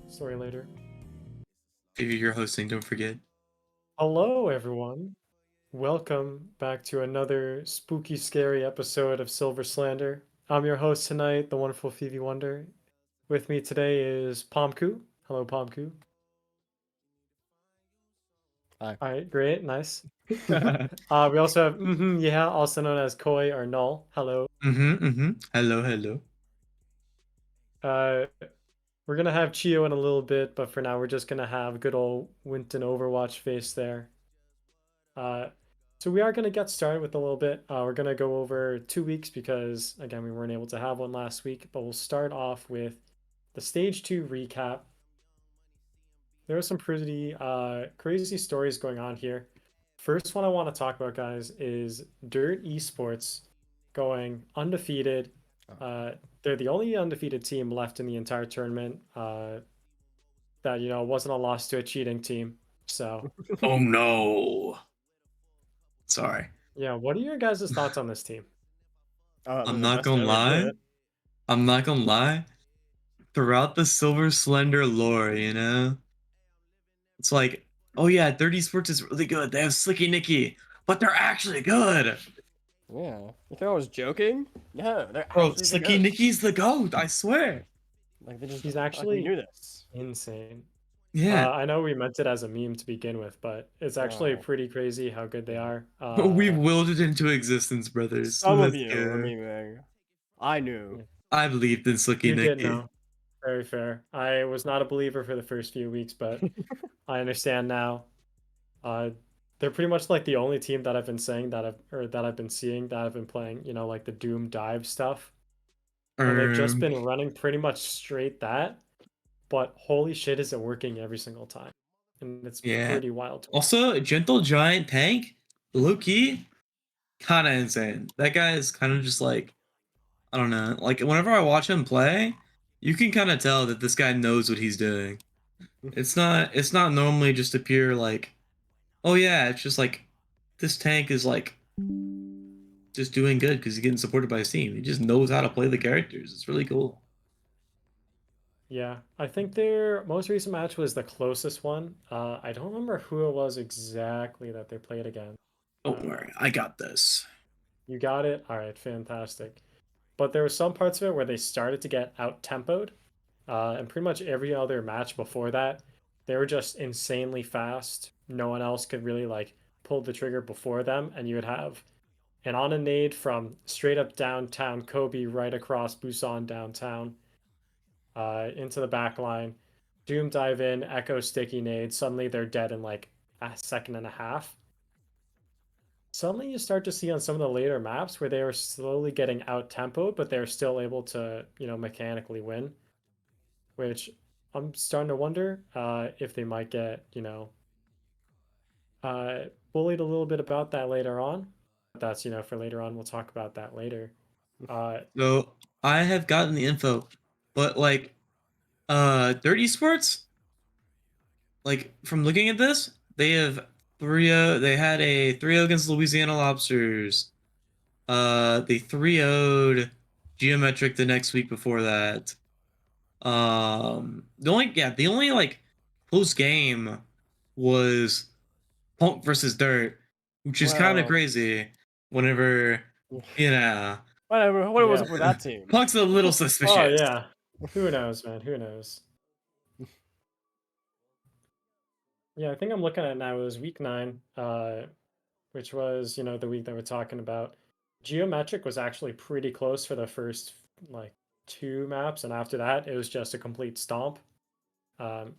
Story later. If you're hosting, don't forget. Hello, everyone. Welcome back to another spooky, scary episode of Silver Slander. I'm your host tonight, the wonderful PhevieWonder. With me today is Pomkoo. Hello, Pomkoo. Hi. All right, great, nice. We also have yeah, also known as Koi or Null. Hello. Hello, hello. Uh, we're gonna have Khiyo in a little bit, but for now, we're just gonna have good old Winton Overwatch face there. Uh, so we are going to get started with a little bit. We're going to go over 2 weeks because, again, we weren't able to have one last week, but we'll start off with the stage 2 recap. There are some pretty crazy stories going on here. First one I want to talk about, guys, is Dirt Esports going undefeated. They're the only undefeated team left in the entire tournament that, wasn't a loss to a cheating team. So, Oh no. Sorry. yeah, what are your guys' thoughts on this team? They're I'm the not best to gonna ever do lie. it. I'm not gonna lie. Throughout the Silver Slender lore, it's like, oh yeah, Dirty Sports is really good. They have Slicky Nicky, but they're actually good. Yeah. You think I was joking? No, they're Bro, actually the Slicky goat. Nicky's the GOAT, I swear. Like they just He's like we actually knew this. insane. Yeah. I know we meant it as a meme to begin with, but it's actually Oh, pretty crazy how good they yeah. are. We willed it into existence, brothers. Some of Let's you were go. memeing. I knew. Yeah, I believed in Slicky you did Nicky. know. Very fair. I was not a believer for the first few weeks, but I understand now. Uh, they're pretty much like the only team that I've been saying that I've been seeing that I've been playing, like the Doom dive stuff. And they've just Um, been running pretty much straight that, but holy shit is it working every single time. And it's yeah. pretty wild. Also, a gentle giant tank, low key, kind of insane. That guy is kind of just like, I don't know. Like whenever I watch him play, you can kind of tell that this guy knows what he's doing. It's not normally just a pure like, oh yeah, it's just like this tank is like just doing good because he's getting supported by his team. He just knows how to play the characters. It's really cool. Yeah, I think their most recent match was the closest one. I don't remember who it was exactly that they played again. Don't worry, I got this. You got it? All right, fantastic. But there were some parts of it where they started to get out-tempoed, and pretty much every other match before that, they were just insanely fast. No one else could really like pull the trigger before them, and you would have an on a nade from straight up downtown Kobe right across Busan downtown into the back line. Doom dive in, Echo sticky nade. Suddenly they're dead in like a second and a half. Suddenly you start to see on some of the later maps where they are slowly getting out tempoed, but they're still able to, mechanically win. Which I'm starting to wonder if they might get, bullied a little bit about that later on. That's, for later on. We'll talk about that later. Uh, So I have gotten the info, but like, Dirty Sports, like from looking at this, they have 3-0. They had a 3-0 against Louisiana Lobsters. They 3-0'd Geometric the next week before that. The only like close game was Punk versus Dirt, which is kind of Well, crazy. Whenever you know, whatever. What was yeah. up with that team? Punk's a little Oh, suspicious. yeah. Who knows, man? Who knows? Yeah, I think I'm looking at it now. It was week 9, which was, the week that we're talking about. Geometric was actually pretty close for the first like 2 maps, and after that, it was just a complete stomp. Um,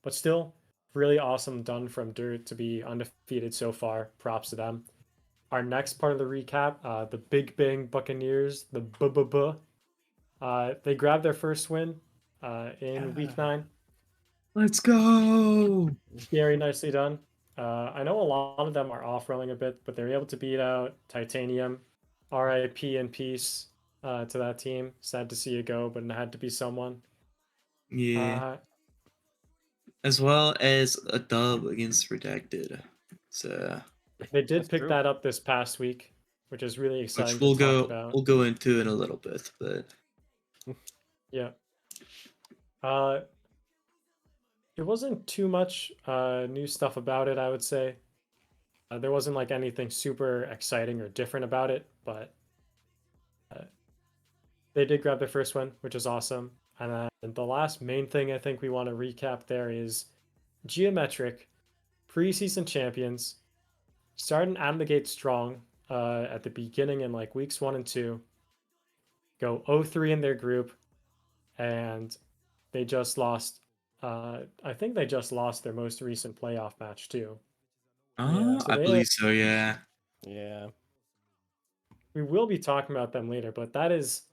but still, really awesome done from Dirt to be undefeated so far. Props to them. Our next part of the recap, the Big Bang Buccaneers, the B-B-B. They grabbed their first win in week 9. Let's go. Very nicely done. I know a lot of them are off rolling a bit, but they're able to beat out Titanium. RIP in peace to that team. Sad to see you go, but it had to be someone. Yeah, Uh, as well as a dub against Redacted. So, they did That's pick true. that up this past week, which is really which exciting to we'll talk go about. we'll go into in a little bit, but Yeah. Uh, it wasn't too much new stuff about it, I would say. There wasn't like anything super exciting or different about it, but uh, they did grab their first win, which is awesome. And then the last main thing I think we want to recap there is Geometric, preseason champions, starting out of the gate strong at the beginning in like weeks 1 and 2, go 0-3 in their group, and they just lost. I think they just lost their most recent playoff match too. Yeah, so I they believe so, yeah. Yeah. we will be talking about them later, but that is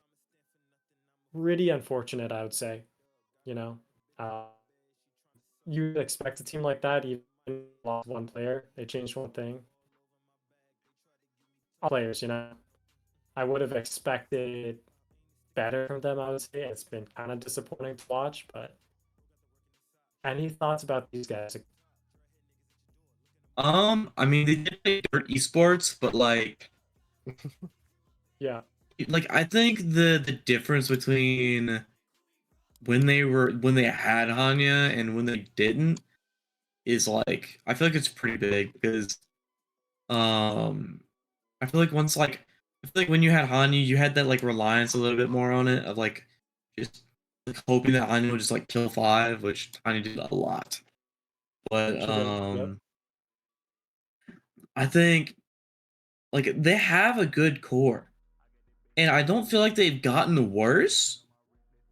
pretty unfortunate, I would say. You know, uh, you would expect a team like that, even lost one player, they changed one thing. All players, I would have expected better from them, I would say. It's been kind of disappointing to watch, but any thoughts about these guys? I mean, they did play Dirt Esports, but Yeah, I think the difference between when they had Hanya and when they didn't is I feel like it's pretty big because um I feel like I feel like when you had Hanya, you had that reliance a little bit more on it of just hoping that Hanya would just kill five, which Hanya did a lot. But she did. Yep. I think they have a good core. And I don't feel like they've gotten worse,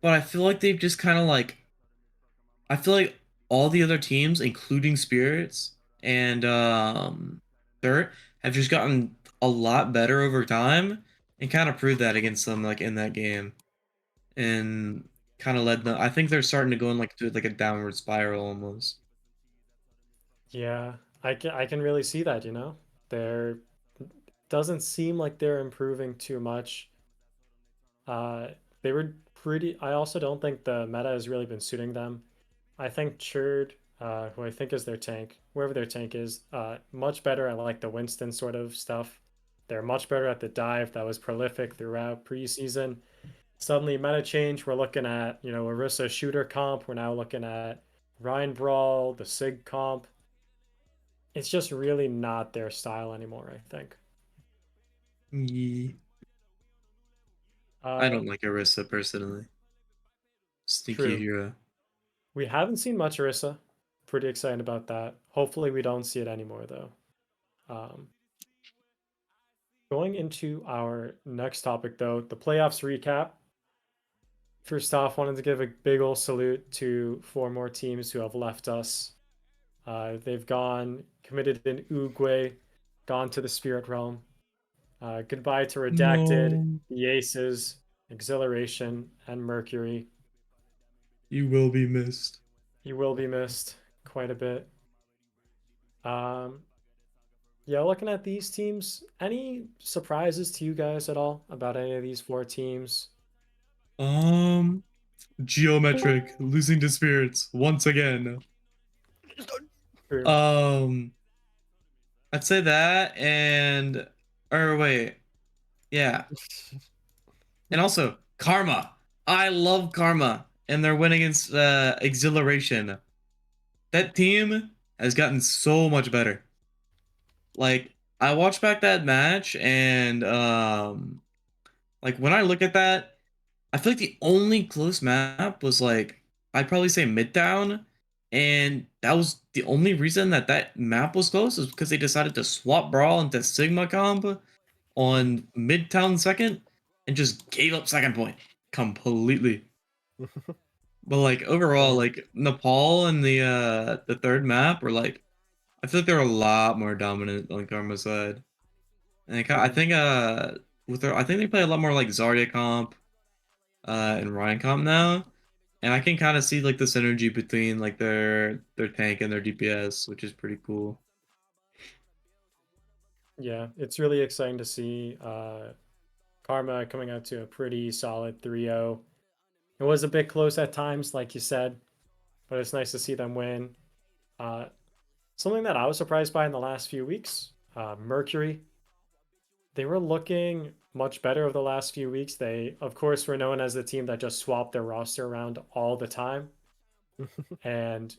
but I feel like they've just kind of I feel like all the other teams, including Spirits and Dirt, have just gotten a lot better over time and kind of proved that against them in that game. And kind of led them. I think they're starting to go in to a downward spiral almost. Yeah, I can really see that, There doesn't seem like they're improving too much. Uh, they were pretty. I also don't think the meta has really been suiting them. I think Churd, who I think is their tank, whoever their tank is, much better at like the Winston sort of stuff. They're much better at the dive that was prolific throughout preseason. Suddenly, meta change. We're looking at Orisa shooter comp. We're now looking at Ryan Brawl, the Sig comp. It's just really not their style anymore, I think. Yeah. I Uh, don't like Orisa personally. Stinky True. hero. We haven't seen much Orisa. Pretty excited about that. Hopefully, we don't see it anymore, though. Um, Going into our next topic, though, the playoffs recap. First off, wanted to give a big ol' salute to 4 more teams who have left us. They've gone, committed in Uruguay, gone to the Spirit Realm. Goodbye to Redacted, No, the Aces, Exhilaration, and Mercury. you will be missed. You will be missed quite a bit. Um, yeah, looking at these teams, any surprises to you guys at all about any of these 4 teams? Um, Geometric losing to Spirits once again. True. Um, I'd say that and or wait, yeah. And also Karma. I love Karma and their win against Exhilaration. That team has gotten so much better. I watched back that match and when I look at that, I feel like the only close map was I'd probably say Midtown, and that was the only reason that that map was close is because they decided to swap Brawl into Sigma comp on Midtown second and just gave up second point completely. But overall, Yeah. Nepal and the third map were I feel like they were a lot more dominant on Karma's side. And I True. think I think they play a lot more Zarya comp and Ryan comp now. And I can kind of see the synergy between their tank and their DPS, which is pretty cool. Yeah, it's really exciting to see Karma coming out to a pretty solid 3-0. It was a bit close at times, like you said, but it's nice to see them win. Uh, Something that I was surprised by in the last few weeks, Mercury. They were looking much better over the last few weeks. They, of course, were known as the team that just swapped their roster around all the time. And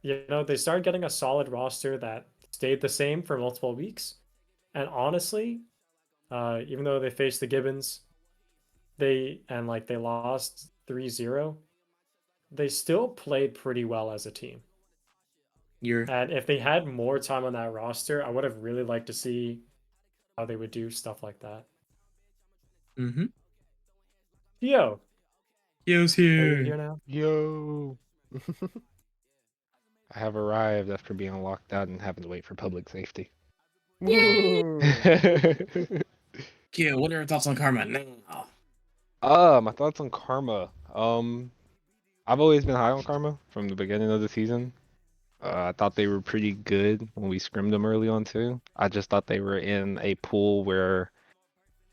they started getting a solid roster that stayed the same for multiple weeks. And honestly, even though they faced the Gibbons, they lost 3-0, they still played pretty well as a team. You're And if they had more time on that roster, I would have really liked to see how they would do stuff like that. mm-hmm. Theo, Khiyo's are you here. here now? Yo. I have arrived after being locked out and having to wait for public safety. Ooh. Khiyo, what are your thoughts on Karma? No. My thoughts on Karma. I've always been high on Karma from the beginning of the season. I thought they were pretty good when we scrimmed them early on too. I just thought they were in a pool where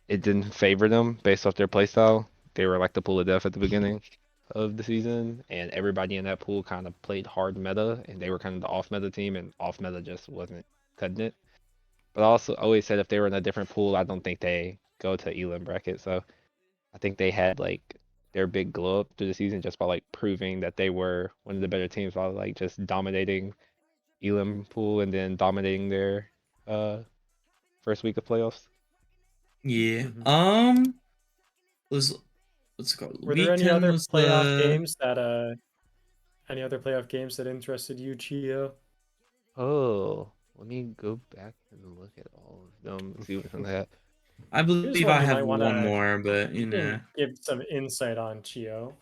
it didn't favor them based off their playstyle. They were like the pool of death at the beginning of the season, and everybody in that pool kind of played hard meta, and they were kind of the off meta team, and off meta just wasn't cutting it. But I also always said if they were in a different pool, I don't think they go to Elam bracket. So I think they had like their big glow up through the season just by like proving that they were one of the better teams by like just dominating Elam pool and then dominating their first week of playoffs. Yeah. Mhm. Was what's it called? Were there Week any 10 other was playoff the games that interested you, Chio? Oh, let me go back and look at all of them and see what's in that. I Here's believe one I you have might want one to more, but you know. give some insight on, Chio.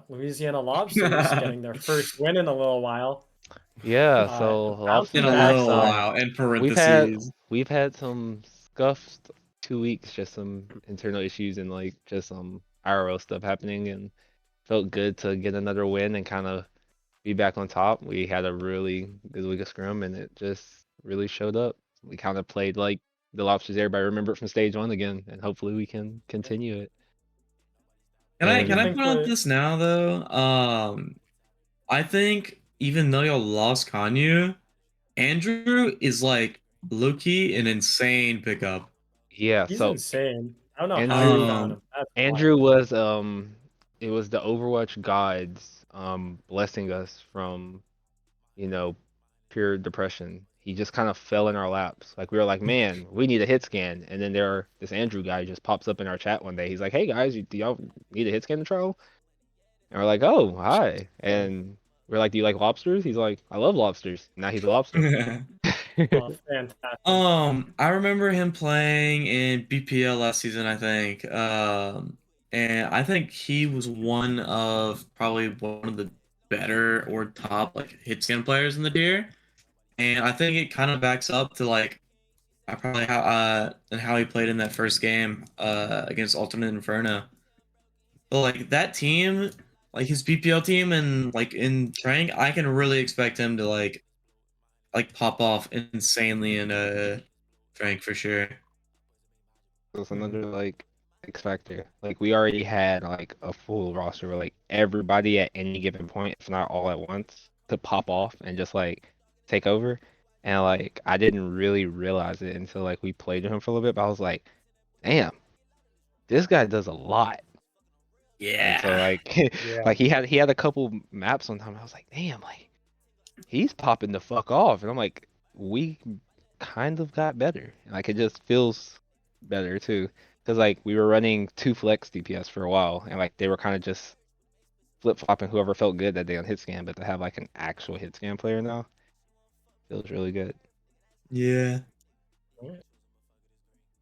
Louisiana Lobsters getting their first win in a little while. Yeah, Uh, so In bouncing a Lobsters back little some. while, in we've had parentheses. we've had some scuffed 2 weeks, just some internal issues and like just some IRL stuff happening, and felt good to get another win and kind of be back on top. We had a really good week of scrum, and it just really showed up. We kind of played like the Lobsters everybody remembered from stage one again, and hopefully we can continue it. What do you Can I And think put out the this now though? I think even though y'all lost Kanyu, Andrew is like low-key an insane pickup. yeah, he's so insane. I don't know how you Andrew found Um him. That's Andrew wild. was it was the Overwatch gods blessing us from, you know, pure depression. He just kind of fell in our laps. Like we were like, man, we need a hit scan. And then this Andrew guy just pops up in our chat one day. He's like, hey guys, do y'all need a hit scan trial? And we're like, oh, hi. And we're like, do you like lobsters? He's like, I love lobsters. Now he's a lobster. Oh, fantastic. I remember him playing in BPL last season, I think. And I think he was probably one of the better or top like hit scan players in the tier. And I think it kind of backs up to like I probably how he played in that first game against Alternate Inferno. But like that team, like his BPL team and like in Trank, I can really expect him to like pop off insanely in Trank for sure. It's another like X factor. Like we already had like a full roster where like everybody at any given point, if not all at once, could pop off and just like take over. And like I didn't really realize it until like we played him for a little bit, but I was like, damn, this guy does a lot. And so Yeah. like Yeah. like he had a couple maps one time. I was like, damn, like he's popping the fuck off. And I'm like, we kind of got better. And like it just feels better too. Because like we were running two flex DPS for a while, and like they were kind of just flip flopping whoever felt good that day on hit scan, but to have like an actual hit scan player now feels really good. Yeah. Alright.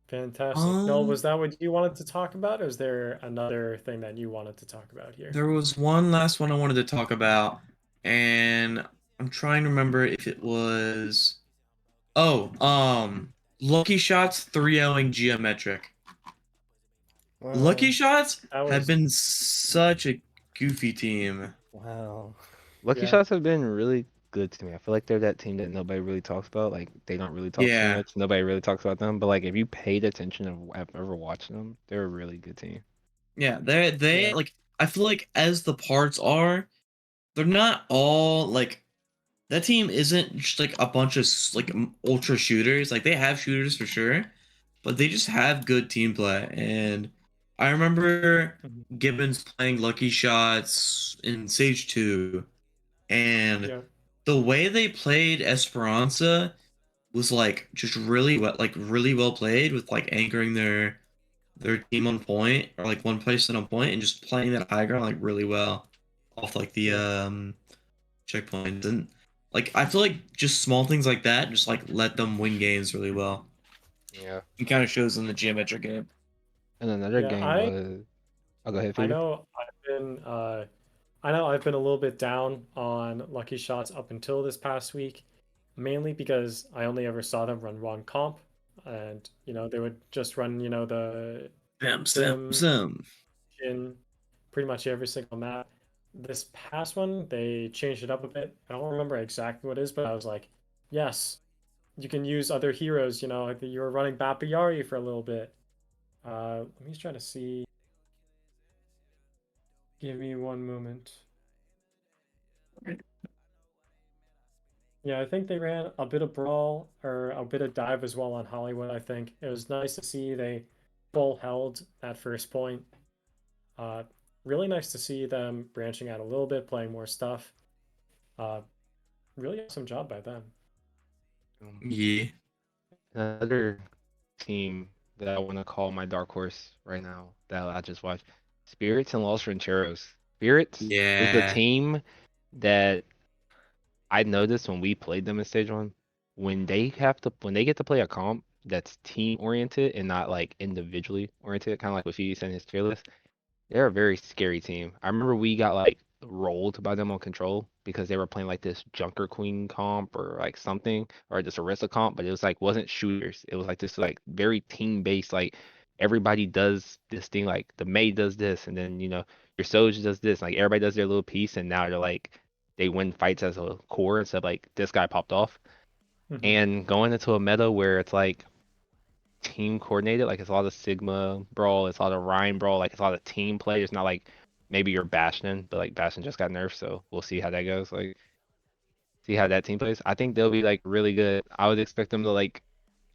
Fantastic. No, Um, was that what you wanted to talk about, or is there another thing that you wanted to talk about here? there was one last one I wanted to talk about, and I'm trying to remember if it was Lucky Shots 3-0ing Geometric. Wow. Lucky Shots That have was, been such a goofy team. Wow. Lucky yeah. shots have been really good to me. I feel like they're that team that nobody really talks about. Like they don't really talk too Yeah. much. Nobody really talks about them. But like if you paid attention and have ever watched them, they're a really good team. Yeah, they Yeah. like I feel like as the parts are, they're not all like that team isn't just like a bunch of like ultra shooters. Like they have shooters for sure, but they just have good team play. And I remember Mhm. Gibbons playing Lucky Shots in Sage 2, and Yeah. the way they played Esperanza was like just really well played with like anchoring their team on point or like one person on point and just playing that high ground like really well off like the checkpoints and like I feel like just small things like that just like let them win games really well. Yeah. It kind of shows in the geometric game. And another Yeah, game was. Oh, go ahead, I Phoebe. know I've been a little bit down on Lucky Shots up until this past week, mainly because I only ever saw them run one comp, and they would just run the sim Sim. in pretty much every single map. This past one they changed it up a bit. I don't remember exactly what it is, but I was like, yes, you can use other heroes. Like you were running Bapayari for a little bit. Let me try to see. Give me one moment. Yeah, I think they ran a bit of brawl or a bit of dive as well on Hollywood, I think. It was nice to see they full held that first point. Uh, really nice to see them branching out a little bit, playing more stuff. Uh, really awesome job by them. Yeah. Another team that I want to call my dark horse right now that I just watched, Spirits and Los Rancheros. Spirits is the Yeah. team that I noticed when we played them in stage one, when they get to play a comp that's team oriented and not like individually oriented, kind of like what Fee said in his tier list. They're a very scary team. I remember we got like rolled by them on control because they were playing like this Junker Queen comp or like something or this Orisa comp, but it was like wasn't shooters. It was like this like very team based, like everybody does this thing, like the May does this, and then your Soj does this, like everybody does their little piece, and now they're like they win fights as a core instead of like this guy popped off. Mhm. And going into a meta where it's like team coordinated. Like it's a lot of Sigma brawl, it's a lot of Ryan brawl, like it's a lot of team play. It's not like maybe you're Bastion, but like Bastion just got nerfed, so we'll see how that goes. Like see how that team plays. I think they'll be like really good. I would expect them to like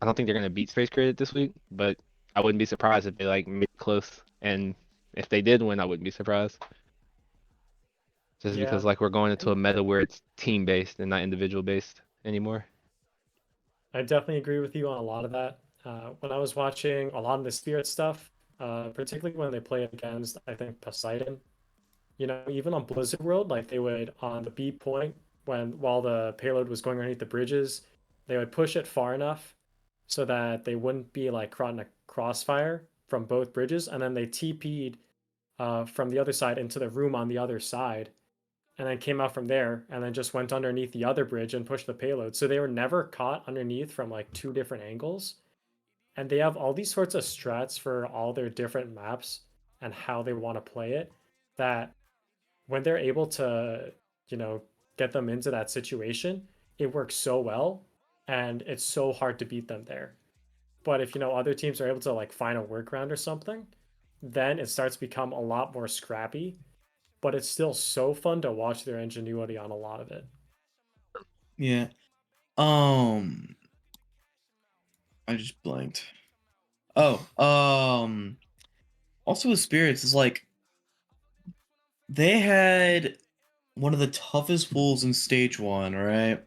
I don't think they're gonna beat Space Created this week, but I wouldn't be surprised if they like made it close. And if they did win, I wouldn't be surprised. Just Yeah, because like we're going into a meta where it's team based and not individual based anymore. I definitely agree with you on a lot of that. When I was watching a lot of the Spirit stuff, particularly when they played against, I think, Poseidon, even on Blizzard World, like they would on the B point while the payload was going underneath the bridges, they would push it far enough so that they wouldn't be like caught in a crossfire from both bridges, and then they TP'd from the other side into the room on the other side, and then came out from there, and then just went underneath the other bridge and pushed the payload. So they were never caught underneath from like two different angles, and they have all these sorts of strats for all their different maps and how they want to play it that when they're able to, you know, get them into that situation, it works so well and it's so hard to beat them there. But if other teams are able to like find a workaround or something, then it starts to become a lot more scrappy, but it's still so fun to watch their ingenuity on a lot of it. Yeah. Um I just blanked. Oh, also with Spirits is like they had one of the toughest pools in stage one, right?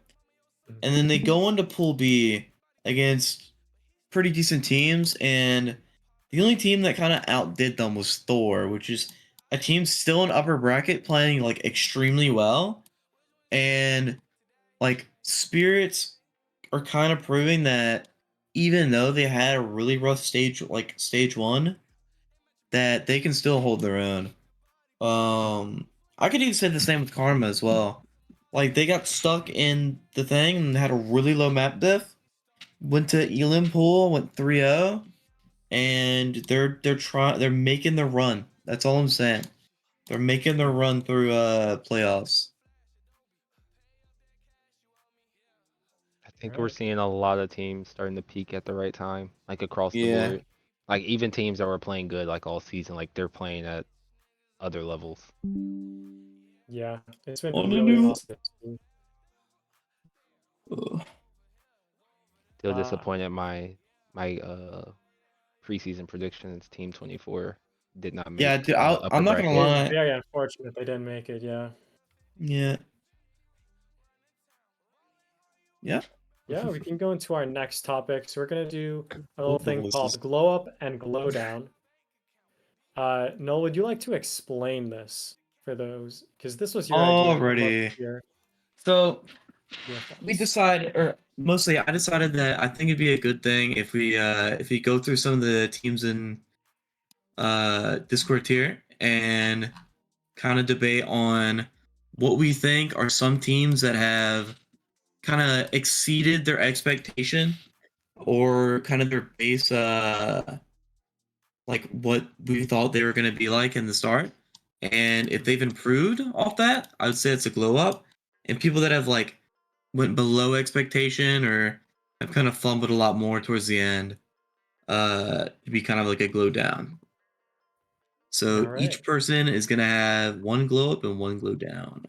And then they go into pool B against pretty decent teams, and the only team that kind of outdid them was Thor, which is a team still in upper bracket playing like extremely well. And like Spirits are kind of proving that even though they had a really rough stage like stage one, that they can still hold their own. I could even say the same with Karma as well. Like they got stuck in the thing and had a really low map diff. Went to Elim Pool, went 3-0, and they're making the run. That's all I'm saying. They're making their run through playoffs. I think we're Right. seeing a lot of teams starting to peak at the right time, like across the Yeah. board. Like even teams that were playing good like all season, like they're playing at other levels. Yeah, it's been On a really new. awesome. Ugh. Still Uh, disappointed my preseason predictions. Team 24 did not Yeah, make dude, upper I'm not gonna it bracket. was lie. very unfortunate they didn't make it. Yeah. Yeah. Yeah. Yeah, we can go into our next topic. So we're gonna do a little Both of thing this called is- glow up and glow down. Noel, would you like to explain this for those? Because this was your idea. I'd love to Alrighty. hear So your we thoughts. decided, or mostly I decided that I think it'd be a good thing if we go through some of the teams in Discord tier and kind of debate on what we think are some teams that have kind of exceeded their expectation or kind of their base like what we thought they were going to be like in the start. And if they've improved off that, I would say it's a glow up. And people that have like went below expectation or have kind of fumbled a lot more towards the end, to be kind of like a glow down. So All right. each person is gonna have one glow up and one glow down.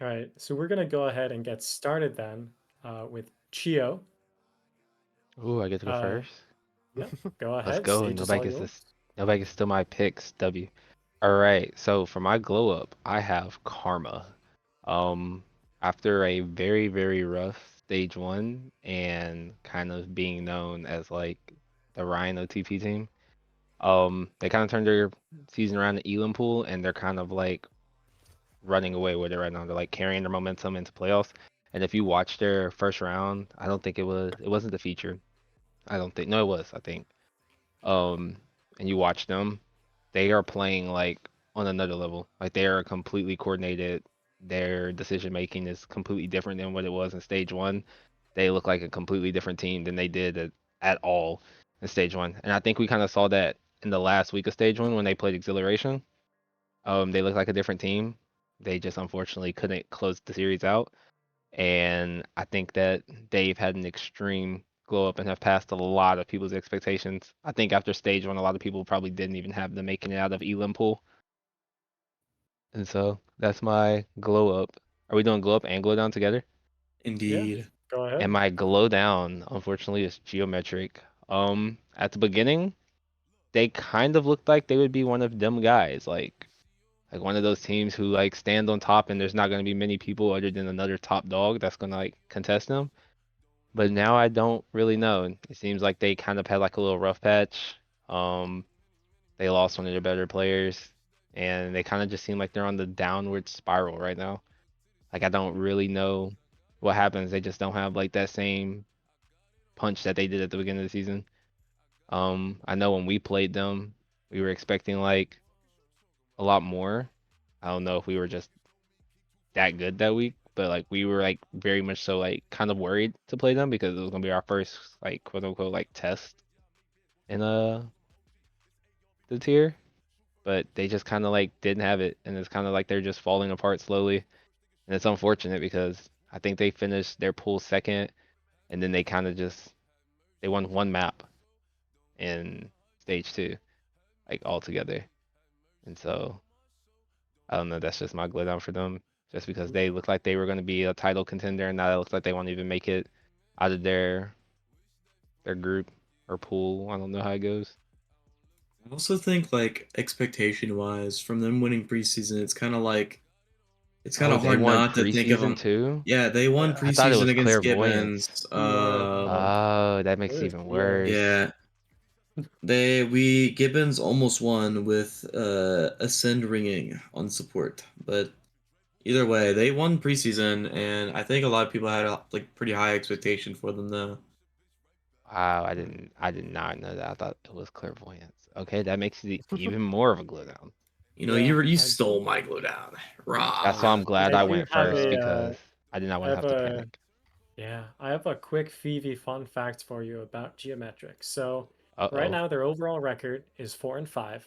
All right. So we're gonna go ahead and get started then with Chio. Ooh, I get to go Uh, first. yeah, go Let's ahead. go. Stage is all yours. Nobody gets to my picks. W. All right. So for my glow up, I have Karma. Um, After a very, very rough stage one and kind of being known as like the Ryan OTP team, they kind of turned their season around in Elam Pool and they're kind of like running away with it right now. They're like carrying their momentum into playoffs. And if you watch their first round, I don't think it wasn't the feature. I don't think, no, it was, I think. Um, and you watch them, they are playing like on another level. Like they are completely coordinated. Their decision making is completely different than what it was in stage one. They look like a completely different team than they did at all in stage one. And I think we kind of saw that in the last week of stage one when they played Exhilaration. They look like a different team. They just unfortunately couldn't close the series out. And I think that they've had an extreme glow up and have passed a lot of people's expectations. I think after stage one, a lot of people probably didn't even have them making it out of Elim pool. And so that's my glow up. Are we doing glow up and glow down together? Yeah, Indeed. go ahead. And my glow down, unfortunately, is geometric. At the beginning, they kind of looked like they would be one of them guys, like one of those teams who like stand on top and there's not going to be many people other than another top dog that's going to like contest them. But now I don't really know. It seems like they kind of had like a little rough patch. Um, they lost one of their better players, and they kind of just seem like they're on the downward spiral right now. Like I don't really know what happens. They just don't have like that same punch that they did at the beginning of the season. I know when we played them, we were expecting like a lot more. I don't know if we were just that good that week, but like we were like very much so like kind of worried to play them because it was gonna be our first like quote unquote like test in the tier. But they just kind of like didn't have it, and it's kind of like they're just falling apart slowly, and it's unfortunate because I think they finished their pool second, and then they kind of just they won one map in stage two, like all together, and so I don't know. That's just my glow down for them, just because they look like they were going to be a title contender, and now it looks like they won't even make it out of their group or pool. I don't know how it goes. I also think like expectation wise, from them winning preseason, it's kind Oh, of they hard won not to think of preseason them. too? Yeah, they won Yeah. I thought it preseason was against clairvoyance. Gibbons. No, Oh, that makes it it was even Khiyo. worse. Yeah, we Gibbons almost won with Ascend ringing on support, but either way, they won preseason, and I think a lot of people had a like pretty high expectation for them though. Wow, I did not know that. I thought it was clairvoyance. Okay, that makes it even more of a glow down. You know, Yeah, you I stole my glow down. That's why Rah. I'm glad I I do went have first a because I did not I want to have have to a panic. yeah, I have a quick Phoebe fun fact for you about Geometric. So right Uh-oh. now their overall record is 4-5.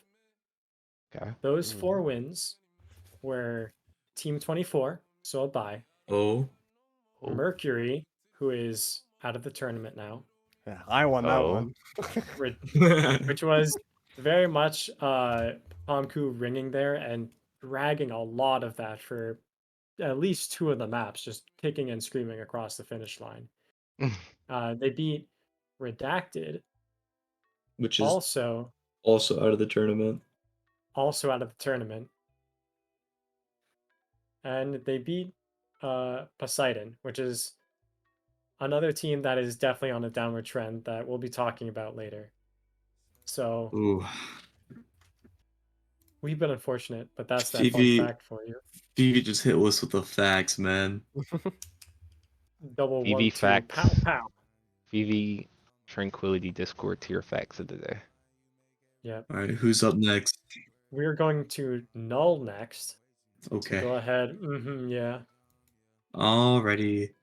Okay. Those Ooh. 4 wins were Team 24, so a bye. Oh. Oh. Mercury, who is out of the tournament now, Yeah, I won that Oh. one. which was very much Pomkoo ringing there and dragging a lot of that for at least 2 of the maps, just kicking and screaming across the finish line. They beat Redacted, Which is also also out of the tournament. out of the tournament, and they beat Poseidon, which is another team that is definitely on a downward trend that we'll be talking about later. So Ooh. we've been unfortunate, but that's that fun Phoebe, fact for you. Phoebe just hit us with the facts, man. Double PV 1-2, pow facts. pow. PV Tranquility Discord tier facts of the day. Yep. All right, who's up next? We're going to Null next. So Okay. go ahead. Yeah. Alrighty.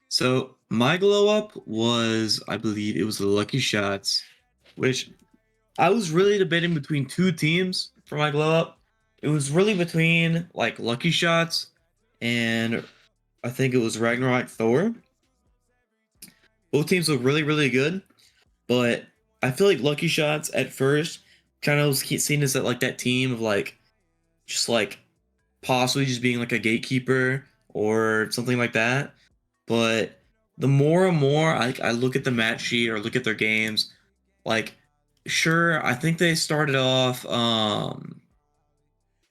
So my glow up was, I believe it was the Lucky Shots, which I was really debating between two teams for my glow up. It was really between like Lucky Shots and I think it was Ragnarok Thor. Both teams look really, really good, but I feel like Lucky Shots at first kind of was seen as that team of like just like possibly just being like a gatekeeper or something like that. But the more and more I look at the match sheet or look at their games, like sure, I think they started off I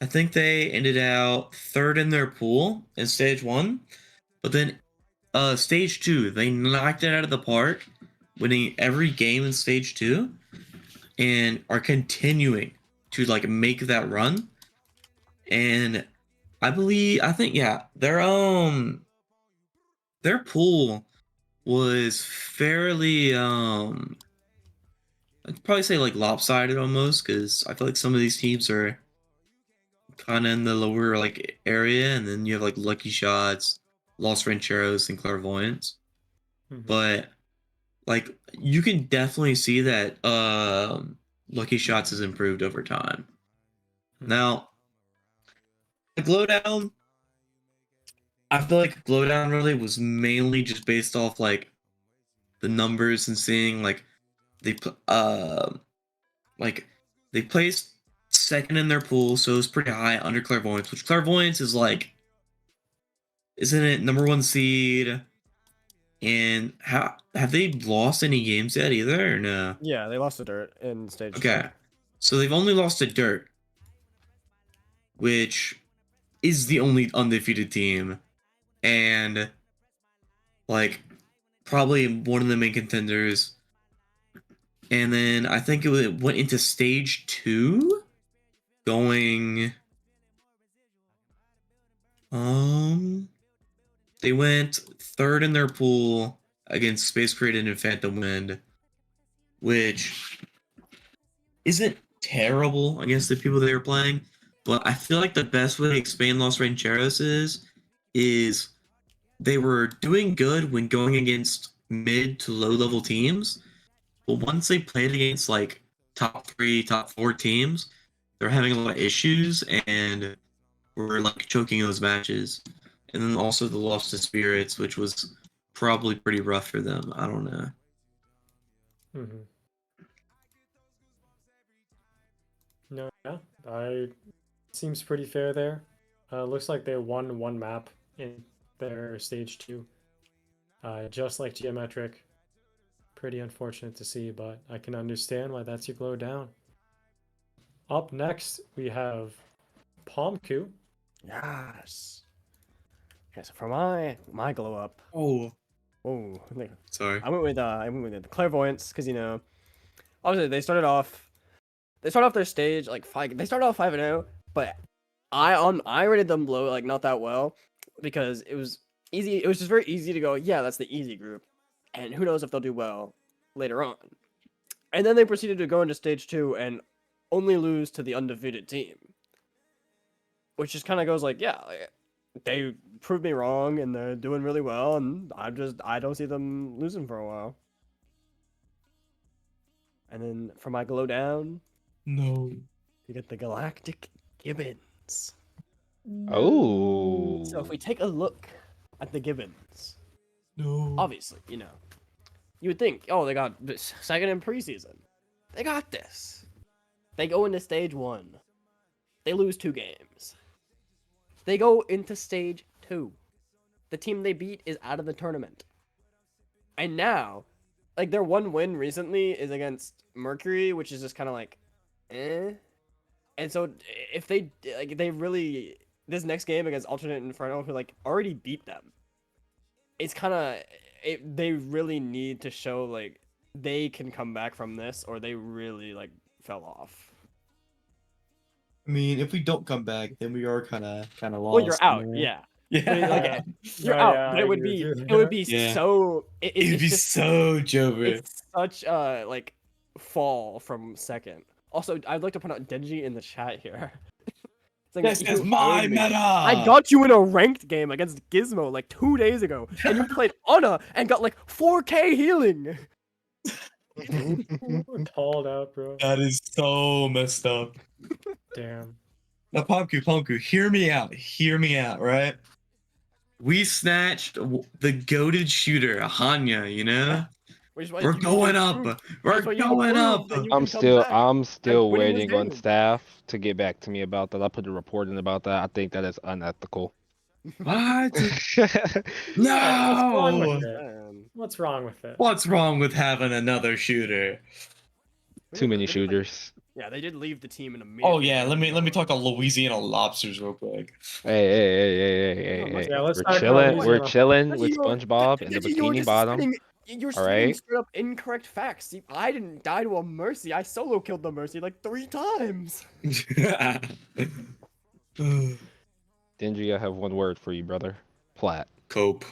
think they ended out third in their pool in stage 1, but then stage 2, they knocked it out of the park, winning every game in stage 2 and are continuing to like make that run. And I think yeah, their pool was fairly I'd probably say like lopsided almost, because I feel like some of these teams are kind of in the lower like area, and then you have like Lucky Shots, Los Rancheros, and Clairvoyants. But like you can definitely see that Lucky Shots has improved over time. Now, the Glowdown, I feel like Glowdown really was mainly just based off like the numbers and seeing like they like they placed second in their pool, so it was pretty high under Clairvoyance, which Clairvoyance is like, isn't it number 1 seed? And how have they lost any games yet either or no? Yeah, they lost to Dirt in stage 2. Okay, so they've only lost to Dirt, which is the only undefeated team, and like probably one of the main contenders. And then I think it went into stage 2, going they went third in their pool against Space Created and Phantom Wind, which isn't terrible against the people they were playing. But I feel like the best way to explain Los Rancheros is they were doing good when going against mid to low level teams, but once they played against like top 3, top 4 teams, they're having a lot of issues and were like choking those matches. And then also the loss to Spirits, which was probably pretty rough for them. I don't know. No, yeah, I seems pretty fair there. Looks like they won one map in their stage 2, just like Geometric. Pretty unfortunate to see, but I can understand why that's your glow down. Up next, we have Pomkoo. Yes. Okay, so for my glow up. Oh, sorry. I went with the Clairvoyance because obviously they started off their stage like 5. They started off 5-0, but I rated them low, like not that well, because it was easy. It was just very easy to go, yeah, that's the easy group, and who knows if they'll do well later on. And then they proceeded to go into stage 2 and only lose to the undefeated team, which just kind of goes like, yeah, like, they proved me wrong and they're doing really well, and I don't see them losing for a while. And then for my glow down, No. you get the Galactic Gibbons. Oh. So if we take a look at the Gibbons, No. obviously, you would think, oh, they got this second in preseason. They got this. They go into stage 1. They lose 2 games. They go into stage 2. The team they beat is out of the tournament. And now, like, their one win recently is against Mercury, which is just kind of like, eh. And so if they really this next game against Alternate Inferno, who like already beat them, it's kind of they really need to show like they can come back from this, or they really like fell off. I mean, if we don't come back, then we are kind of lost. Well, you're out, man. yeah. Yeah. But like, you're No, out, yeah, but I it would agree be with you it would there. be Yeah. so It'd be just so Jover. it's such a like fall from second. Also, I'd like to point out Denji in the chat here. Saying This that is you my owed me. meta. I got you in a ranked game against Gizmo like 2 days ago, and you played Ana and got like 4K healing. We're called out, bro. That is so messed up. Damn. Now, Pomkoo, hear me out, right? We snatched the goated shooter, Hanya, you know? Which is why We're you going up. proved- We're that's why you going up. proved that you I'm can come back. I'm still winning this waiting on game. staff to get back to me about that. I put a report in about that. I think that is unethical. What? What's wrong No! with it? What's wrong with it? What's wrong with having another shooter? Too many shooters. Yeah, they did leave the team in a minute. Oh yeah, let me talk to Louisiana Lobsters real quick. Hey. Yeah, let's We're talk about chilling. Louisiana. We're chilling with You're- SpongeBob in the you're Bikini just Bottom. You're All spitting right. straight up incorrect facts. See, I didn't die to a Mercy. I solo killed the Mercy like 3 times. Denji, I have one word for you, brother. Plat. Cope.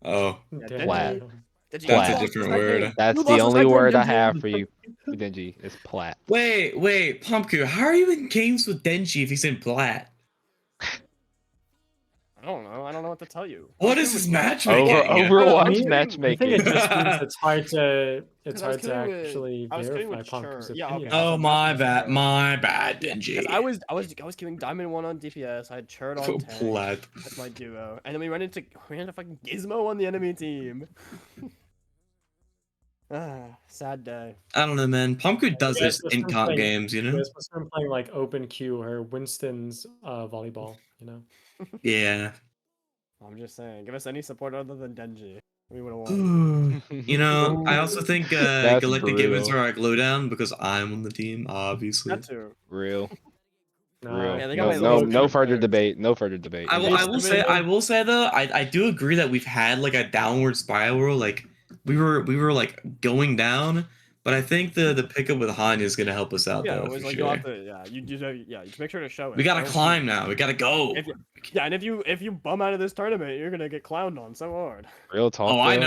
Oh, Yeah, Plat. Denji, that's you a lost different that word. game. That's You the lost us only that game, word I Denji. have for you, Denji. Is plat. Wait, Pomkoo, how are you in games with Denji if he's in Plat? I don't know what to tell you. What is his matchmaking? Overwatch I matchmaking. think it just means it's hard to 'Cause I was kidding with- actually I was kidding verify with Pomkoo's Chur. Yeah, opinion. okay. Oh my bad, Yeah, Denji. because I was giving Diamond 1 on DPS. I had Churd on tank. Plat. That's my duo. And then we ran into fucking Gizmo on the enemy team. Sad day. I don't know, man. Pomkoo does You guys this must in have been comp playing- games, you You know? guys must have been playing like Open Q or Winston's volleyball, you know? Yeah. I'm just saying, give us any support other than Denji. We would have won. You know, I also think That's Galactic Gamers brutal. are like low down because I'm on the team, obviously. That too. Real. Nah, Yeah, they got No, my no low further players. debate. No further debate. I will say though, I do agree that we've had like a downward spiral. Like we were like going down, but I think the pickup with Hanya is gonna help us out Yeah, though it was for like sure. you have to. Yeah, you just make sure to show it. We gotta Don't- climb now. We gotta go. Yeah, and if you bum out of this tournament, you're gonna get clowned on so hard. Real talk. Oh, I though,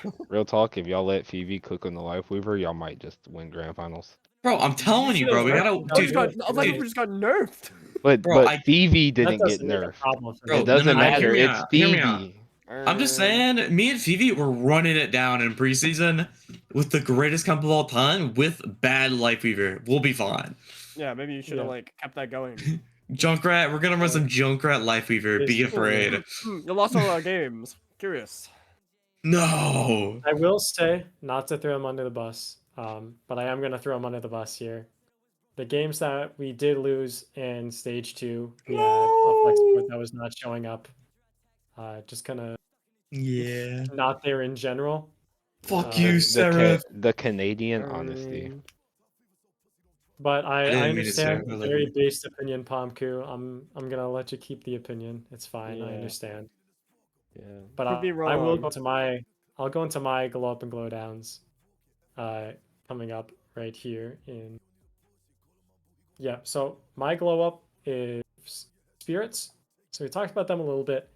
know, Real talk. If y'all let Phoebe cook on the Life Weaver, y'all might just win grand finals. bro. I'm telling you, bro. We gotta, dude. Life just got nerfed. But Bro, Phoebe that didn't get doesn't make a nerfed. problem for Bro, me. It doesn't no, matter. hear me It's out, hear me out. Phoebe. I'm just saying, me and Phoebe were running it down in preseason with the greatest comp of all time with bad Life Weaver. We'll be fine. Yeah, maybe you should have Yeah. like kept that going. Junkrat, we're gonna run some Junkrat Life Weaver. Be afraid. You lost all our games. Curious. No. I will say, not to throw him under the bus, but I am going to throw him under the bus here. The games that we did lose in stage 2, we had a flex support that was not showing up. Just kind of Yeah. not there in general. Fuck you, Seraph. The Canadian honesty. But I didn't mean to understand say it, the very based opinion, Pomkoo. I'm gonna let you keep the opinion. It's fine. I Yeah. understand. Yeah. But Could be I will wrong. go to my I'll go into my glow up and glow downs coming up right here in so my glow up is spirits. So we talked about them a little bit.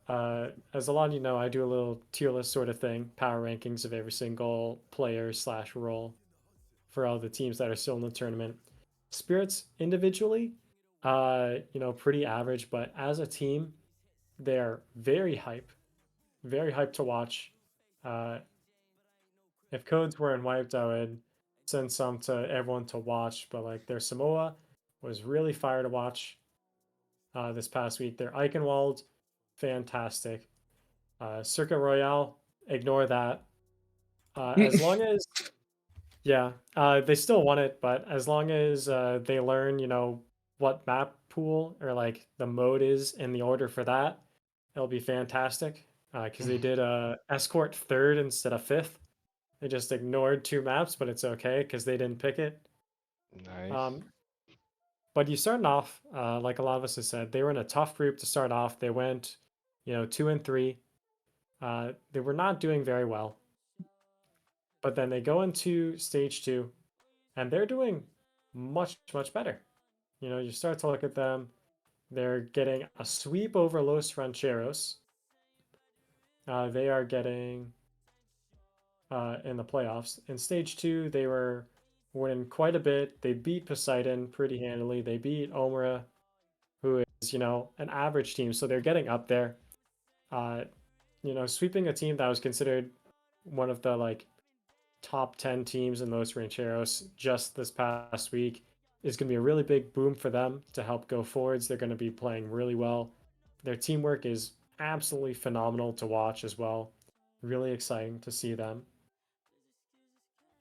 As a lot of you know, I do a little tier list sort of thing, power rankings of every single player / role for all the teams that are still in the tournament. Spirits individually, pretty average, but as a team, they're very hype to watch. If codes weren't wiped, I would send some to everyone to watch, but like their Samoa was really fire to watch this past week. Their Eichenwald, fantastic. Circuit Royale, ignore that. As long as they still want it, but as long as they learn, what map pool or like the mode is in the order for that, it'll be fantastic. Because they did escort 3rd instead of 5th. They just ignored 2 maps, but it's okay because they didn't pick it. Nice. But you starting off, like a lot of us have said, they were in a tough group to start off. They went, 2-3. They were not doing very well. But then they go into stage 2, and they're doing much, much better. You start to look at them. They're getting a sweep over Los Rancheros. They are getting in the playoffs. In stage 2, they were winning quite a bit. They beat Poseidon pretty handily. They beat Omura, who is, an average team. So they're getting up there. Sweeping a team that was considered one of the like top 10 teams in Los Rancheros just this past week is going to be a really big boom for them to help go forwards. They're going to be playing really well. Their teamwork is absolutely phenomenal to watch as well. Really exciting to see them.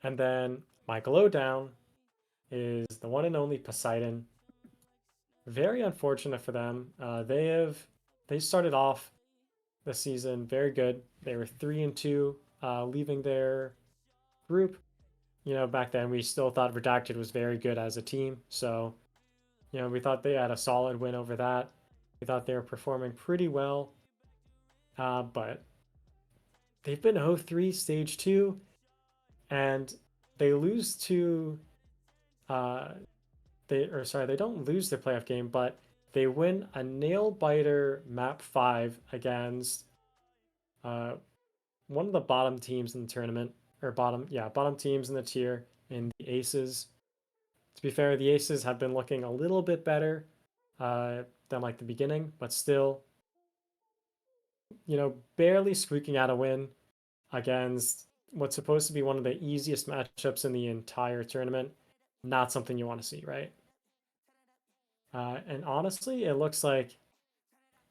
And then my glow down is the one and only Poseidon. Very unfortunate for them. They started off the season very good. They were 3-2, leaving their group. Back then we still thought Redacted was very good as a team. So, we thought they had a solid win over that. We thought they were performing pretty well. But they've been 0-3 stage 2, and they lose to they don't lose their playoff game, but they win a nail biter map 5 against one of the bottom teams in the tournament, or bottom teams in the tier, in the Aces. To be fair, the Aces have been looking a little bit better than like the beginning, but still, barely squeaking out a win against what's supposed to be one of the easiest matchups in the entire tournament. Not something you want to see, right? And honestly, it looks like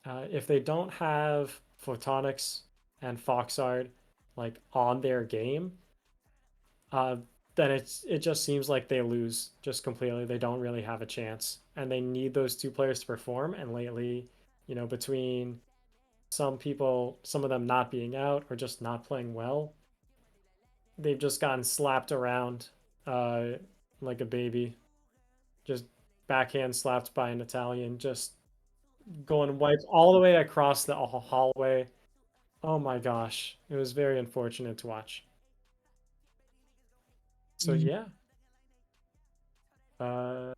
if they don't have Photonics and Foxard like on their game, then it just seems like they lose just completely. They don't really have a chance, and they need those two players to perform. And lately, between some of them not being out or just not playing well, they've just gotten slapped around like a baby, just backhand slapped by an Italian, just going wipes all the way across the hallway. Oh my gosh, it was very unfortunate to watch. So yeah, that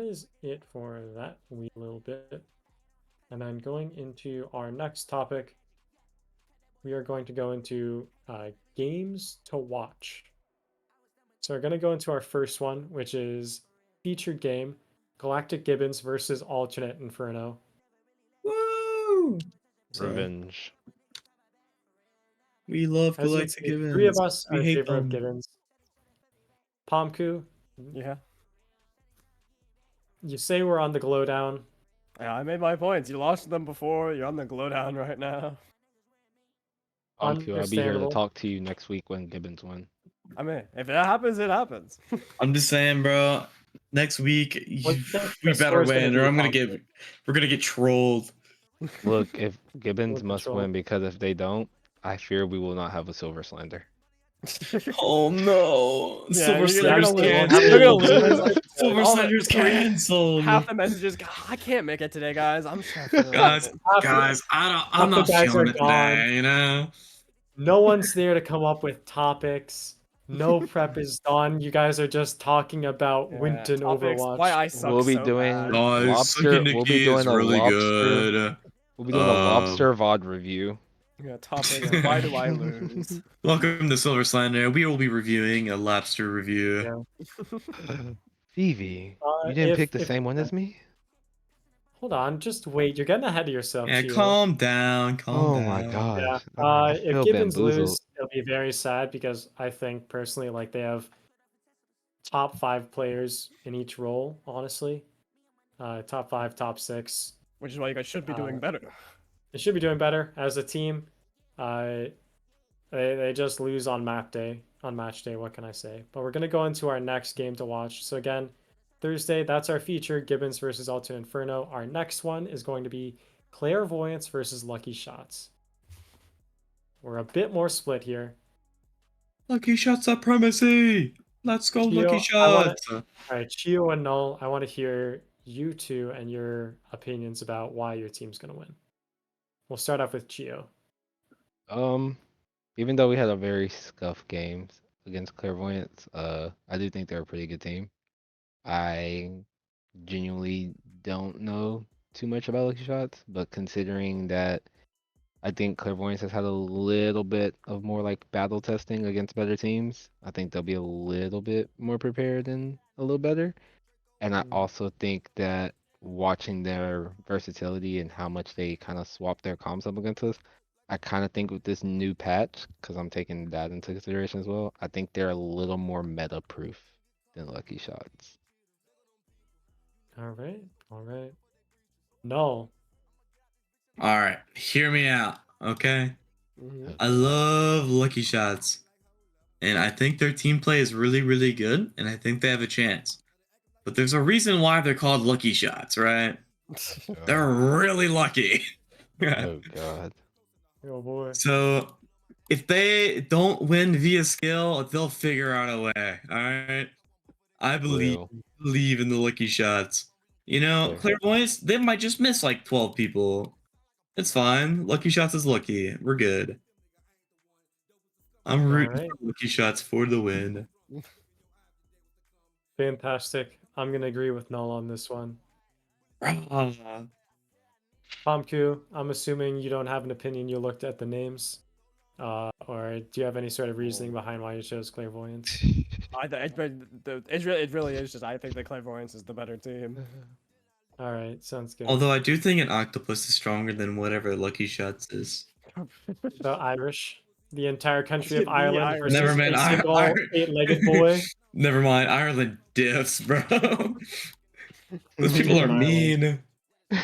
is it for that wee little bit. And then going into our next topic, we are going to go into games to watch. So we're going to go into our first one, which is featured game, Galactic Gibbons versus Alternate Inferno. Woo! So, Revenge. we love As you can Galactic see, Gibbons. 3 of us We are in hate favor of them. Gibbons. Pomkoo, Yeah. you say we're on the glow down. Yeah, I made my points. You lost them before. You're on the glow down right now. I'll be here to Understandable. talk to you next week when Gibbons win. I mean, if that happens, it happens. I'm just saying, bro. Next week, What do you think we the better score's gonna win, be, or Pomkoo? we're gonna get trolled. Look, if Gibbons Full must control. win, because if they don't, I fear we will not have a Silver Slander. Oh no! Yeah, Silver they're gonna Slander's lose. canceled. They're gonna lose. Like, Silver all the- Slander's canceled. half the messages. I can't make it today, guys. I'm suffering. Guys, Half I'm the not guys feeling are it gone. today. No one's there to come up with topics. No prep is done. You guys are just talking about Yeah, Winton topics, Overwatch. why I suck We'll be so doing bad. Guys, lobster. Sucky We'll be Nikki doing is a really lobster. good. We'll be doing a lobster VOD review. Yeah, topic. Why do I lose? Welcome to Silver Slander. We will be reviewing a lobster review. Yeah. Phoebe, you didn't pick the same one as me? Hold on, just wait. You're getting ahead of yourself, Yeah, Khiyo. calm down, calm Oh down. my Yeah. gosh. I If feel Gibbons bamboozled. lose, it'll be very sad because I think personally, like they have top 5 players in each role. Honestly, top 5, top 6. Which is why you guys should be doing better. They should be doing better as a team. They just lose on match day. What can I say? But we're gonna go into our next game to watch. So again, Thursday, that's our feature, Gibbons versus Alternate Inferno. Our next one is going to be Clairvoyance versus Lucky Shots. We're a bit more split here. Lucky Shot supremacy. Let's go, Khiyo, Lucky I want Shots. to. All right, Chio and Null, I want to hear you two and your opinions about why your team's gonna win. We'll start off with Chio. Um, even though we had a very scuffed games against Clairvoyance, I do think they're a pretty good team. I genuinely don't know too much about Lucky Shots, but considering that I think Clairvoyance has had a little bit of more like battle testing against better teams, I think they'll be a little bit more prepared and a little better. And I Mm. also think that watching their versatility and how much they kind of swap their comms up against us, I kind of think with this new patch, because I'm taking that into consideration as well, I think they're a little more meta proof than Lucky Shots. All right, all right. Null. All right, hear me out, okay? Mhm. I love Lucky Shots, and I think their team play is really, really good, and I think they have a chance. But there's a reason why they're called Lucky Shots, right? They're really lucky. Oh God. Oh boy. So if they don't win via skill, they'll figure out a way. All right. I believe Will. in the Lucky Shots. You know, Fair. Clairvoyance, they might just miss like 12 people. It's fine. Lucky Shots is lucky. We're good. I'm All rooting right, for Lucky Shots for the win. fantastic. I'm gonna agree with Null on this one. Ah, Pomkoo, I'm assuming you don't have an opinion. You looked at the names, or do you have any sort of reasoning behind why you chose Clairvoyance? It really is just I think the Clairvoyance is the better team. All right, sounds good. Although I do think an octopus is stronger than whatever Lucky Shots is. The Irish, the entire country of The Ireland Irish. Never versus mind. a single eight-legged boy. Never mind. Ireland diffs, bro. Those people are Team Ireland. mean.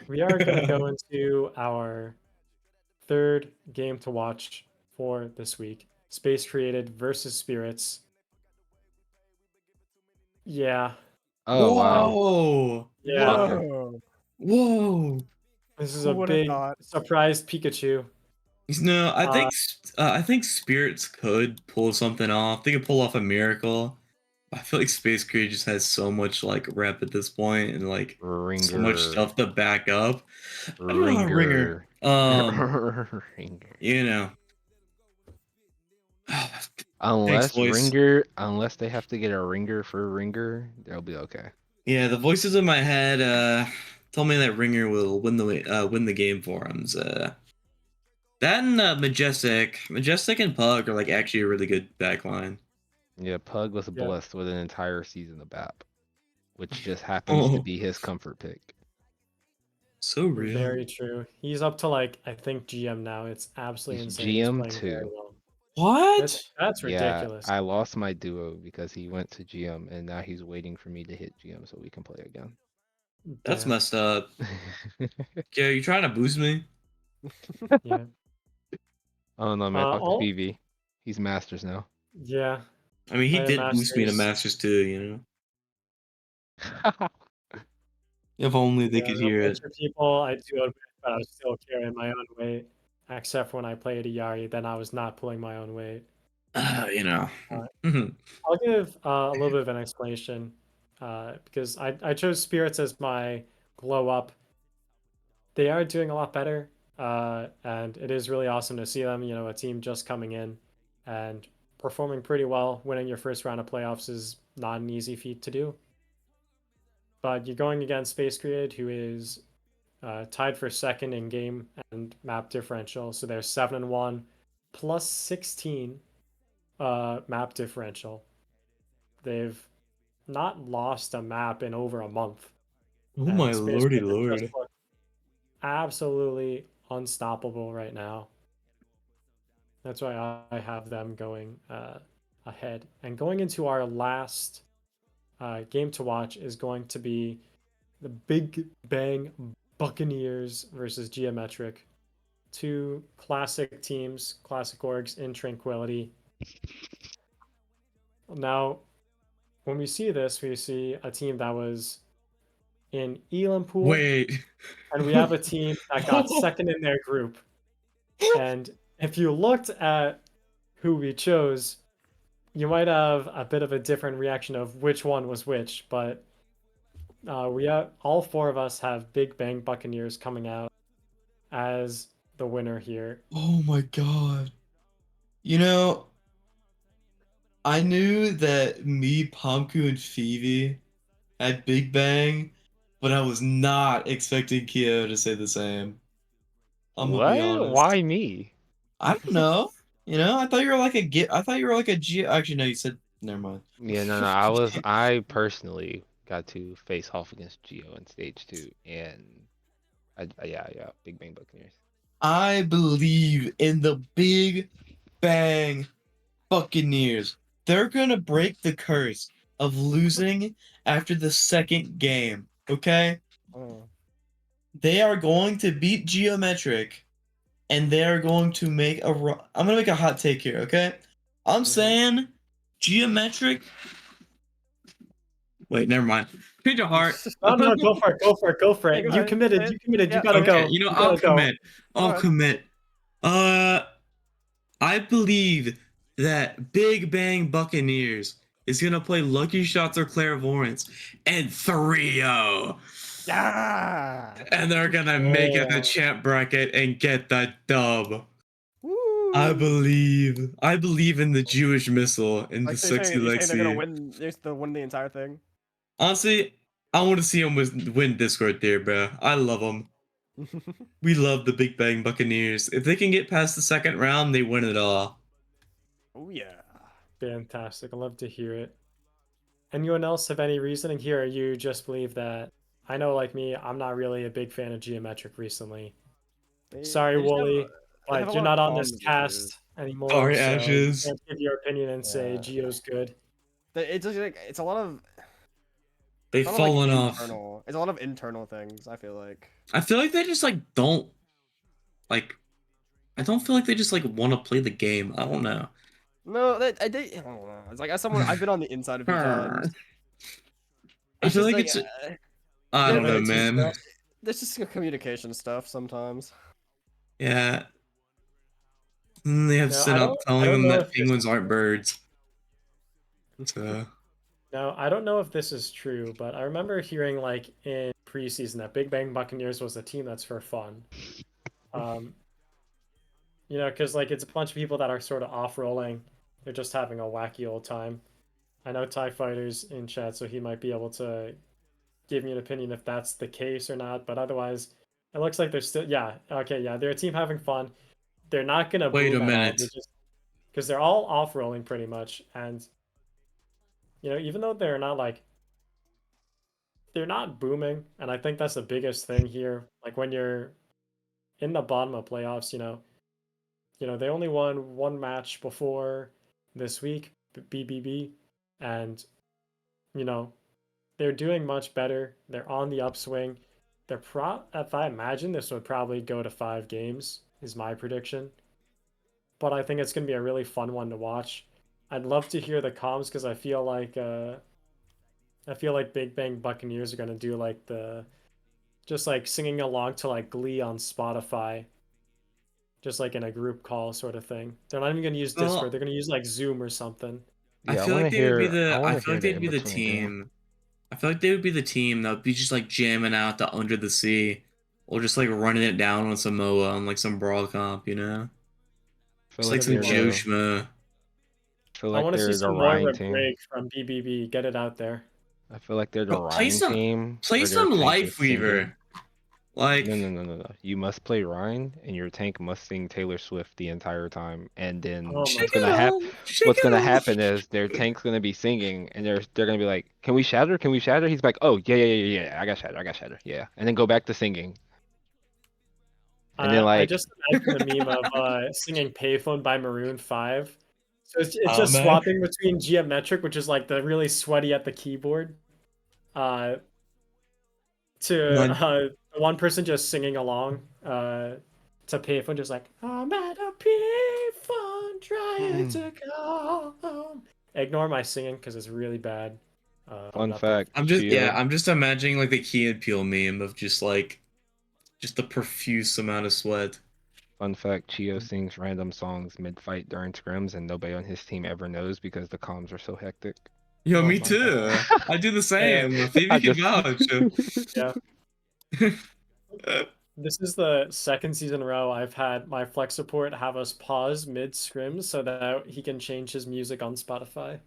We are gonna go into our third game to watch for this week. Space Created versus Spirits. Yeah, Oh wow. Whoa! yeah. Shocker. Whoa! Whoa! This is Who a would have big thought? surprise Pikachu. No, Uh, I think spirits could pull something off. They could pull off a miracle. I feel like Space Creed just has so much like rep at this point and like so much Ringer. stuff to back up. Ringer. Ringer. Ringer. You know. Thanks, voice. Unless they have to get a ringer for ringer, they'll be okay. Yeah, the voices in my head told me that Ringer will win the game for him. That and Majestic and Pug are like actually a really good backline. Yeah, Pug was yeah, blessed with an entire season of BAP, which just happens to Oh, be his comfort pick. so real. very true. He's up to like I think GM now. It's absolutely He's insane. He's GM playing very too. well. What? That's Yeah, ridiculous. I lost my duo because he went to GM and now he's waiting for me to hit GM so we can play again. That's Damn. messed up. Yeah, you trying to boost me? Yeah. Oh no, man, talk to All Phoebe. He's masters now. yeah. I mean, he Play did boost me to Masters. Masters too, you know? If only they Yeah, could no hear it. picture people. I do admit that I was still carrying my own weight, except for when I played Yari. Then I was not pulling my own weight. You know. I'll give a little bit of an explanation because I chose Spirits as my glow up. They are doing a lot better, and it is really awesome to see them. You know, a team just coming in and performing pretty well. Winning your first round of playoffs is not an easy feat to do. But you're going against Space Grid, who is tied for second in game and map differential. So they're 7-1 plus 16 map differential. They've not lost a map in over a month. Oh And my Space lordy Grid just lord. look absolutely unstoppable right now. That's why I have them going ahead. And going into our last game to watch is going to be the Big Bang Buccaneers versus Geometric. Two classic teams, classic orgs in Tranquility. Now, when we see this, we see a team that was in Elam Pool, Wait. and we have a team that got second in their group. And if you looked at who we chose, you might have a bit of a different reaction of which one was which, but all four of us have Big Bang Buccaneers coming out as the winner here. Oh my god. You know, I knew that me, Pomkoo, and Phoebe had Big Bang, but I was not expecting Khiyo to say the same. I'm gonna be What? honest. Why me? I don't know. You know, I thought you were like a get. I thought you were like a G. Actually, no, you said never mind. Yeah, no, no. I personally got to face off against Geo in stage 2, and yeah, yeah, Big Bang Buccaneers. I believe in the Big Bang Buccaneers. They're gonna break the curse of losing after the second game. Okay, Oh. they are going to beat Geometric, and they are going to make a. I'm gonna make a hot take here. Okay, I'm saying Geometric. Wait, never mind. Change of heart. Oh no, go for it, go for it, go for Hey, it. go You ahead. committed, Say you it. committed, you Yeah, gotta say it. Okay, go. you know, You I'll gotta go. commit. Go I'll ahead. commit. Uh, I believe that Big Bang Buccaneers is gonna play Lucky Shots or Clairvoyance and 3-0. Yeah. And they're gonna make it the Oh, champ bracket and get the dub. I Woo. believe. I believe in the Jewish missile and the Like, so sexy you're saying they're gonna Lexi. win? They'll win the entire thing. Honestly, I want to see them win Discord there, bro. I love them. We love the Big Bang Buccaneers. If they can get past the second round, they win it all. Oh yeah. fantastic. I love to hear it. Anyone else have any reasoning here, or you just believe that? I know, like me, I'm not really a big fan of Geometric recently. Sorry, They just have Wooly, they have a but you're lot of not on this comms issues. cast anymore, Sorry, so you Ashes. can't give your opinion and say Yeah. Geo's good. It's just like it's a lot of They've like fallen off. internal. It's a lot of internal things. I feel like. I feel like they just like don't like. I don't feel like they just like want to play the game. I don't know. No, I don't know. It's like as someone I've been on the inside a few times. I It's feel just like like it's. I don't know, Loyalty man. stuff. there's just communication stuff sometimes. Yeah. And they have No, sent up I telling don't them know that if this penguins is aren't true. birds. So. No, I don't know if this is true, but I remember hearing like in preseason that Big Bang Buccaneers was a team that's for fun. Um, because like it's a bunch of people that are sort of off-rolling. They're just having a wacky old time. I know TIE Fighter's in chat, so he might be able to give me an opinion if that's the case or not. But otherwise, it looks like they're still, yeah, okay, yeah, they're a team having fun. They're not gonna Wait a boom at all. They're minute. just because they're all off-rolling pretty much, and even though they're not booming, and I think that's the biggest thing here. Like when you're in the bottom of playoffs, they only won one match before this week, BBB, and you know they're doing much better. They're on the upswing. If I imagine this would probably go to 5 games is my prediction. But I think it's gonna be a really fun one to watch. I'd love to hear the comms because I feel like Big Bang Buccaneers are gonna do like the just like singing along to like Glee on Spotify, just like in a group call sort of thing. They're not even gonna use Discord. Well, They're gonna use like Zoom or something. I Yeah, feel like they would be I the. I want to feel hear like the they'd in be the between too. team. I feel like they would be the team that would be just like jamming out the Under the Sea, or just like running it down on some MOA on like some brawl comp. I feel Just It's like like gonna be some they're fun. the Joshma. I want to see some Rhine Moira team. Brig from BBB. Get it out there. I feel like they're the But play Rhine some, team play where their some tank is singing. Lifeweaver. Like, No, no, no, no, no. You must play Rhine, and your tank must sing Taylor Swift the entire time. And then Oh my shake it god. off, shake what's it gonna off. happen is their tank's gonna be singing, and they're gonna be like, "Can we shatter? Can we shatter?" He's like, "Oh yeah, yeah, yeah, yeah. I got shatter. I got shatter. Yeah." And then go back to singing. And then I like, just imagine the meme of singing Payphone by Maroon 5. So it's Oh just man. swapping between geometric, which is like the really sweaty at the keyboard, uh, to Like, one person just singing along to Payphone, just like, I'm at a payphone trying to go home. Ignore my singing because it's really bad. I'm fun not that. fact, Chio. I'm just imagining like the Key and Peele meme of just like, just the profuse amount of sweat. Fun fact, Chio sings random songs mid-fight during scrims, and nobody on his team ever knows because the comms are so hectic. Yo, Oh me my too. I do the same. Phoebe I can just vouch. Yeah. This is the second season in a row I've had my flex support have us pause mid scrims so that he can change his music on Spotify.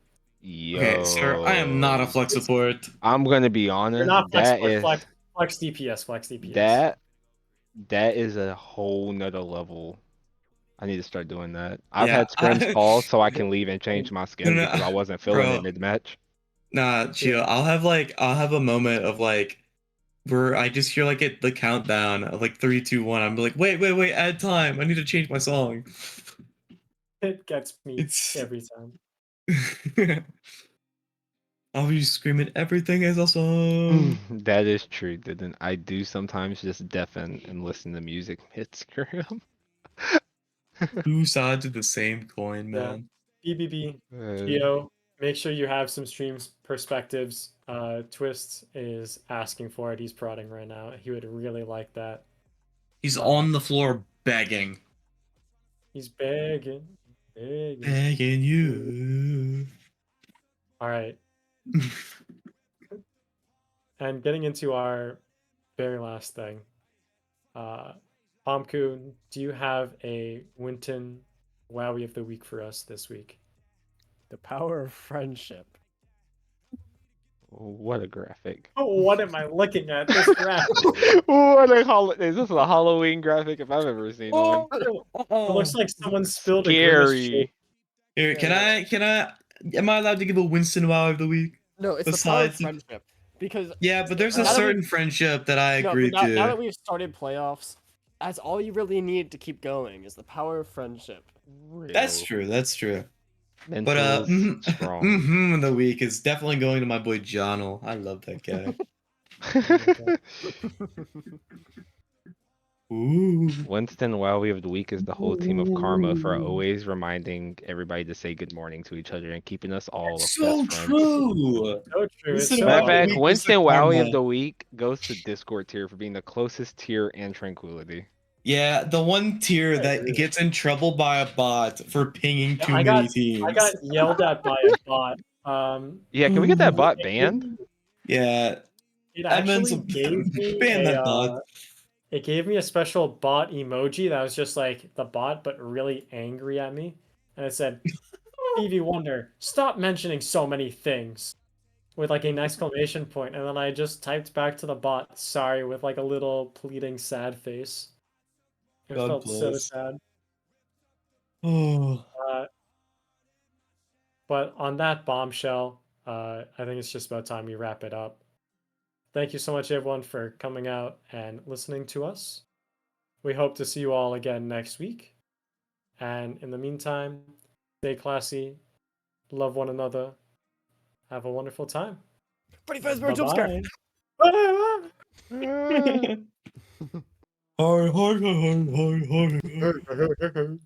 Okay, sir, I am not a Yo, flex support. I'm gonna be You're honest. not flex That support, is flex DPS, flex DPS. that is a whole nother level. I need to start doing that. I've Yeah, had scrims pause so I can leave and Um, change my no, skin because I wasn't feeling it bro, mid-match. nah, chill. I'll have a moment of like where I just hear like the countdown of like 3, 2, 1. I'm like, wait, add time. I need to change my song. It gets me It's every time. I'll be screaming everything is awesome. That is true. Didn't I do sometimes just deafen and listen to music mid-scrim? Two sides of the same coin, Yeah. man. BBB, Uh, Geo, make sure you have some streams perspectives. Twist is asking for it. He's prodding right now. He would really like that. He's on the floor begging. He's begging. Begging you. All right. And getting into our very last thing. Pomkoo, do you have a Winton Wowie of the Week for us this week? The power of friendship. what a graphic. Oh, what am I looking at? This graphic. What a holiday. This is a Halloween graphic if I've ever seen one. It looks like someone spilled a grimace shape. Scary. Here, am I allowed to give a Winston Wow of the week? No, it's the power of Besides, friendship. Because yeah, but there's a now that certain friendship that I no, agree but now to. that we've started playoffs, that's all you really need to keep going is the power of friendship. That's Real. true. That's true. But Mental's strong. of the week is definitely going to my boy John'l. I love that guy. Ooh. Winston Wowie of the week is the whole team of Karma for always reminding everybody to say good morning to each other and keeping us all So best friends. true. So true. It's Winston so Matter of Wow of the fact, week was the Winston Wowie of Karma. the week goes to Discord tier for being the closest tier and Tranquility. Yeah, the one tier I that agree. gets in trouble by a bot for pinging Yeah, too I many got teams. yelled at by a bot. Yeah, can we get that bot It, banned? Yeah, it admins actually gave me ban that bot. it gave me a special bot emoji that was just like the bot, but really angry at me. And it said, PhevieWonder, stop mentioning so many things with like an exclamation point. And then I just typed back to the bot, sorry, with like a little pleading sad face. It God felt so bless. sad. Oh, But on that bombshell, I think it's just about time we wrap it up. Thank you so much, everyone, for coming out and listening to us. We hope to see you all again next week. And in the meantime, stay classy, love one another, have a wonderful time. Freddy Fazbear jump scare. Bye-bye. hard.